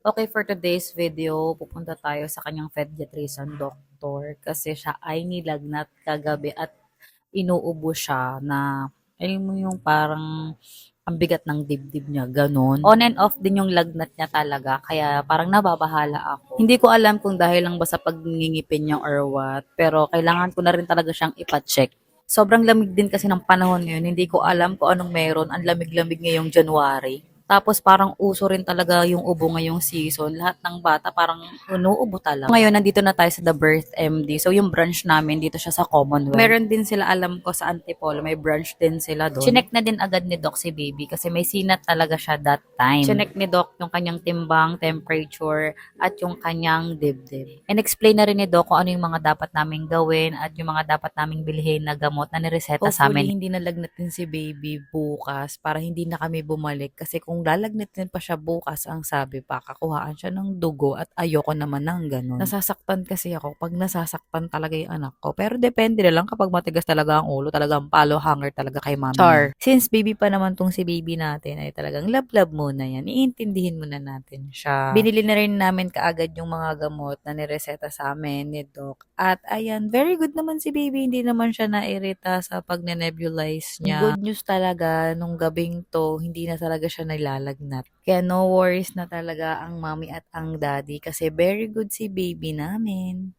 Okay, for today's video, pupunta tayo sa kanyang pediatrician doctor kasi siya ay nilagnat kagabi at inuubo siya na, alam mo yung parang ang bigat ng dibdib niya, ganun. On and off din yung lagnat niya talaga, kaya parang nababahala ako. Hindi ko alam kung dahil lang ba sa pagngingipin niya or what, pero kailangan ko na rin talaga siyang ipacheck. Sobrang lamig din kasi ng panahon ngayon, hindi ko alam kung anong meron, ang lamig-lamig ngayong January. Tapos parang uso rin talaga yung ubo ngayong season. Lahat ng bata parang inuubo talaga. Ngayon, nandito na tayo sa The Birth MD. So, yung branch namin, dito siya sa Commonwealth. Meron din sila, alam ko, sa Antipolo. May branch din sila doon. Chinek na din agad ni Doc si baby kasi may sinat talaga siya that time. Chinek ni Doc yung kanyang timbang, temperature, at yung kanyang dibdib. And explain na rin ni Doc kung ano yung mga dapat naming gawin at yung mga dapat naming bilhin na gamot na nireseta sa amin. Hopefully, hindi nalagnatin si baby bukas para hindi na kami bumalik. Kasi kung lalagnatin pa siya bukas, ang sabi pa, kakuhaan siya ng dugo at ayoko naman ng ganun. Nasasaktan kasi ako pag nasasaktan talaga yung anak ko. Pero depende na lang kapag matigas talaga ang ulo, talagang palo hanger talaga kay mami. Char. Since baby pa naman tong si baby natin ay talagang love-love muna yan. Iintindihin muna natin siya. Binili na rin namin kaagad yung mga gamot na nireseta sa amin ni Doc. At ayan, very good naman si baby. Hindi naman siya nairita sa pag-nebulize niya. Good news talaga, nung gabing to, hindi na talaga siya nilalagnat. Kaya no worries na talaga ang mommy at ang daddy kasi very good si baby namin.